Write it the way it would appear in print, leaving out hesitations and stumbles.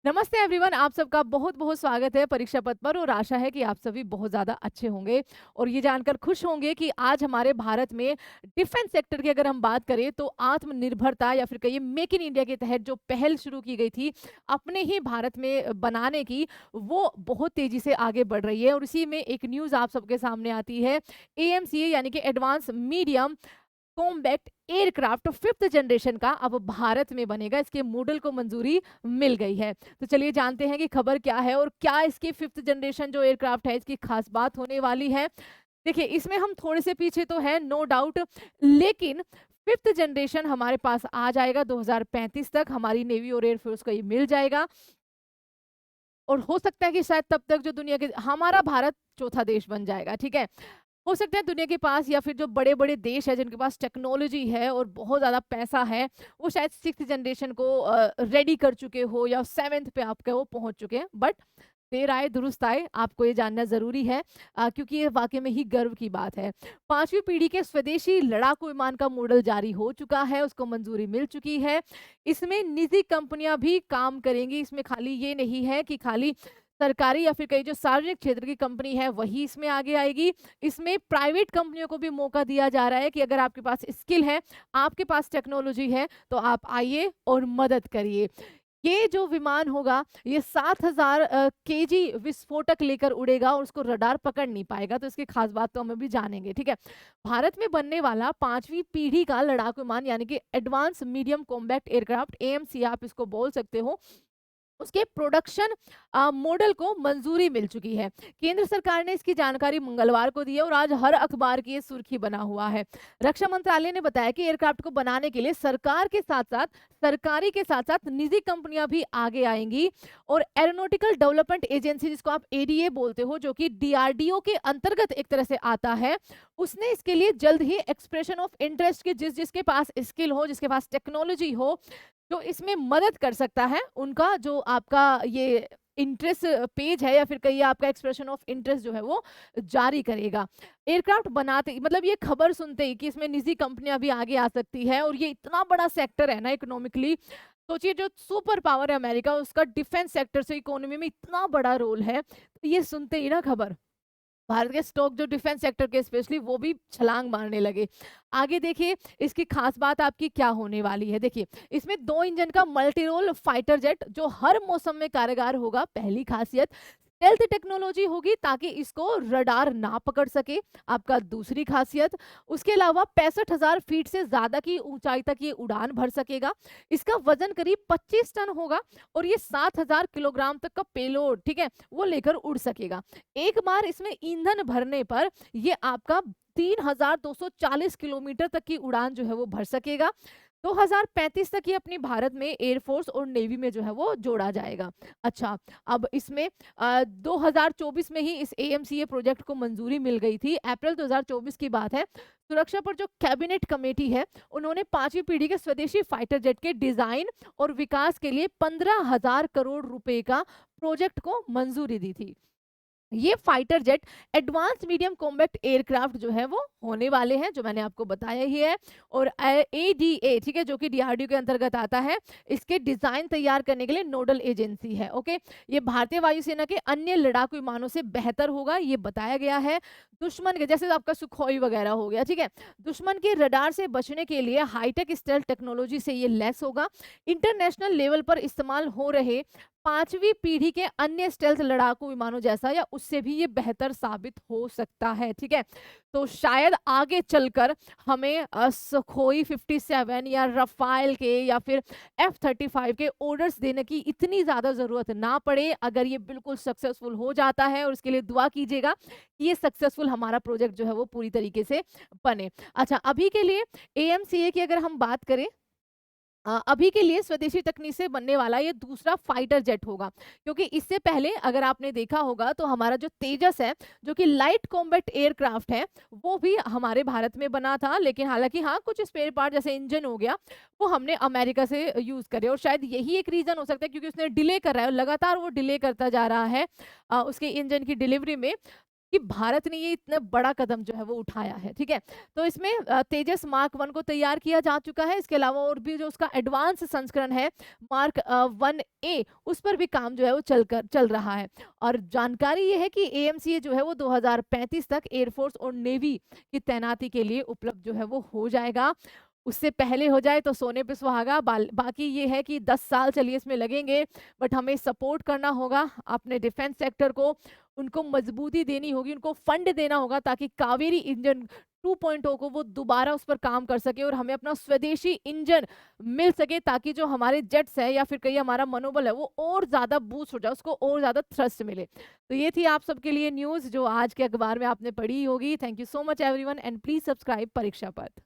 नमस्ते एवरीवन, आप सबका बहुत बहुत स्वागत है परीक्षा पथ पर और आशा है कि आप सभी बहुत ज़्यादा अच्छे होंगे और ये जानकर खुश होंगे कि आज हमारे भारत में डिफेंस सेक्टर की अगर हम बात करें तो आत्मनिर्भरता या फिर कहिए मेक इन इंडिया के तहत जो पहल शुरू की गई थी अपने ही भारत में बनाने की, वो बहुत तेज़ी से आगे बढ़ रही है और इसी में एक न्यूज़ आप सबके सामने आती है। एएमसीए यानी कि advance medium combat aircraft 5th generation का अब भारत में बनेगा। इसके मॉडल को मंजूरी मिल गई है। तो चलिए जानते हैं कि खबर क्या है और क्या इसकी 5th जनरेशन जो एयरक्राफ्ट है इसकी खास बात होने वाली है। देखिए, इसमें हम थोड़े से पीछे तो हैं नो डाउट, लेकिन 5th जनरेशन हमारे पास आ जाएगा 2035 तक। हमारी नेवी और एयरफोर्स को ये मिल जाएगा और हो सकता है कि शायद तब तक जो दुनिया के हमारा भारत चौथा देश बन जाएगा, ठीक है? हो सकता है दुनिया के पास या फिर जो बड़े-बड़े देश हैं जिनके पास टेक्नोलॉजी है और बहुत ज़्यादा पैसा है, वो शायद 6th जनरेशन को रेडी कर चुके हो या 7th पे आपके वो पहुँच चुके हैं। बट देर आए दुरुस्त आए, आपको ये जानना ज़रूरी है क्योंकि ये वाक़ई में ही गर्व की बात है। 5वीं पीढ़ी के स्वदेशी लड़ाकू विमान का मॉडल जारी हो चुका है, उसको मंजूरी मिल चुकी है। इसमें निजी कंपनियाँ भी काम करेंगी, इसमें खाली ये नहीं है कि खाली सरकारी या फिर कई जो सार्वजनिक क्षेत्र की कंपनी है वही इसमें आगे आएगी। इसमें प्राइवेट कंपनियों को भी मौका दिया जा रहा है कि अगर आपके पास स्किल है, आपके पास टेक्नोलॉजी है, तो आप आइए और मदद करिए। ये जो विमान होगा, ये 7000 केजी विस्फोटक लेकर उड़ेगा और उसको रडार पकड़ नहीं पाएगा, तो इसकी खास बात तो हम अभी जानेंगे, ठीक है? भारत में बनने वाला 5वीं पीढ़ी का लड़ाकू विमान यानी कि advance medium combat aircraft AMC आप इसको बोल सकते हो, उसके प्रोडक्शन मॉडल को मंजूरी मिल चुकी है। केंद्र सरकार ने इसकी जानकारी मंगलवार को दी है और आज हर अखबार की ये सुर्खी बना हुआ है। रक्षा मंत्रालय ने बताया कि एयरक्राफ्ट को बनाने के लिए सरकार के साथ-साथ सरकारी के साथ-साथ निजी कंपनियां भी आगे आएंगी और एरोनॉटिकल डेवलपमेंट एजेंसी जिसको आप एडीए बोलते हो, जो कि डीआरडीओ के अंतर्गत एक तरह से आता है, उसने इसके लिए जल्द ही एक्सप्रेशन ऑफ इंटरेस्ट की जिसके पास स्किल हो, जिसके पास टेक्नोलॉजी हो, जो इसमें मदद कर सकता है, उनका जो आपका ये इंटरेस्ट पेज है या फिर कहिए आपका एक्सप्रेशन ऑफ इंटरेस्ट जो है वो जारी करेगा। एयरक्राफ्ट बनाते ही मतलब ये खबर सुनते ही कि इसमें निजी कंपनियां भी आगे आ सकती है और ये इतना बड़ा सेक्टर है ना इकोनॉमिकली, सोचिए जो सुपर पावर है अमेरिका, उसका डिफेंस सेक्टर से इकोनॉमी में इतना बड़ा रोल है, तो ये सुनते ही ना खबर भारत के स्टॉक जो डिफेंस सेक्टर के स्पेशली वो भी छलांग मारने लगे। आगे देखिए इसकी खास बात आपकी क्या होने वाली है। देखिए, इसमें 2 इंजन का मल्टी रोल फाइटर जेट जो हर मौसम में कारगर होगा, पहली खासियत। स्टेल्थ टेक्नोलॉजी होगी ताकि इसको रडार ना पकड़ सके, आपका दूसरी खासियत। उसके अलावा 65,000 फीट से ज़्यादा की ऊंचाई तक ये उड़ान भर सकेगा। इसका वजन करीब 25 टन होगा और ये 7,000 किलोग्राम तक का पेलोड, ठीक है, वो लेकर उड़ सकेगा। एक बार इसमें ईंधन भरने पर ये आपका 3,240 किलोमीटर तक की उड़ान जो है वो भर सकेगा। 2035 तक ये अपनी भारत में एयरफोर्स और नेवी में जो है वो जोड़ा जाएगा। अच्छा, अब इसमें 2024 में ही इस एएमसीए प्रोजेक्ट को मंजूरी मिल गई थी। अप्रैल 2024 की बात है। सुरक्षा पर जो कैबिनेट कमेटी है, उन्होंने 5वीं पीढ़ी के स्वदेशी फाइटर जेट के डिजाइन और विकास के लिए 15,000 करोड़ रुपए का प्रोजेक्ट को मंजूरी दी थी। ये fighter jet advance medium combat aircraft जो है वो होने वाले हैं, जो मैंने आपको बताया ही है। और एडीए, ठीक है, जो कि डीआरडीओ के अंतर्गत आता है, इसके डिजाइन तैयार करने के लिए नोडल एजेंसी है। ओके, ये भारतीय वायुसेना के अन्य लड़ाकू विमानों से बेहतर होगा, ये बताया गया है। दुश्मन के जैसे आपका सुखोई वगैरह हो गया, ठीक है, दुश्मन के रडार से बचने के लिए हाईटेक स्टेल्थ टेक्नोलॉजी से ये लेस होगा। इंटरनेशनल लेवल पर इस्तेमाल हो रहे 5वीं पीढ़ी के अन्य स्टेल्थ लड़ाकू विमानों जैसा या उससे भी ये बेहतर साबित हो सकता है, ठीक है। तो शायद आगे चलकर हमें सुखोई 57 या रफाल के या फिर F-35 के ऑर्डर्स देने की इतनी ज़्यादा ज़रूरत ना पड़े, अगर ये बिल्कुल सक्सेसफुल हो जाता है, और इसके लिए दुआ कीजिएगा कि ये सक्सेसफुल हमारा प्रोजेक्ट जो है वो पूरी तरीके से बने। अच्छा, अभी के लिए एएमसीए की अगर हम बात करें, अभी के लिए स्वदेशी तकनीक से बनने वाला ये दूसरा फाइटर जेट होगा, क्योंकि इससे पहले अगर आपने देखा होगा तो हमारा जो तेजस है, जो कि लाइट कॉम्बैट एयरक्राफ्ट है, वो भी हमारे भारत में बना था, लेकिन हालांकि हाँ, कुछ स्पेयर पार्ट जैसे इंजन हो गया वो हमने अमेरिका से यूज करे, और शायद यही एक रीजन हो सकता है क्योंकि उसने डिले कर रहा है, लगातार वो डिले करता जा रहा है उसके इंजन की डिलीवरी में। कि भारत ने ये इतना बड़ा कदम जो है वो उठाया है, ठीक है। तो इसमें तेजस मार्क 1 को तैयार किया जा चुका है। इसके अलावा और भी जो उसका एडवांस संस्करण है मार्क 1A, उस पर भी काम जो है वो चल रहा है। और जानकारी ये है कि एएमसीए जो है वो 2035 तक एयरफोर्स और नेवी की तैनाती के लिए उपलब्ध जो है वो हो जाएगा। उससे पहले हो जाए तो सोने पे सुहागा। बाकी ये है कि 10 साल चलिए इसमें लगेंगे, बट हमें सपोर्ट करना होगा अपने डिफेंस सेक्टर को, उनको मजबूती देनी होगी, उनको फंड देना होगा ताकि कावेरी इंजन 2.0 को वो दोबारा उस पर काम कर सके और हमें अपना स्वदेशी इंजन मिल सके, ताकि जो हमारे जेट्स है या फिर कहीं हमारा मनोबल है वो और ज़्यादा बूस्ट हो जाए, उसको और ज़्यादा थ्रस्ट मिले। तो ये थी आप सबके लिए न्यूज़ जो आज के अखबार में आपने पढ़ी होगी। Thank you so much everyone and please subscribe परीक्षा पथ।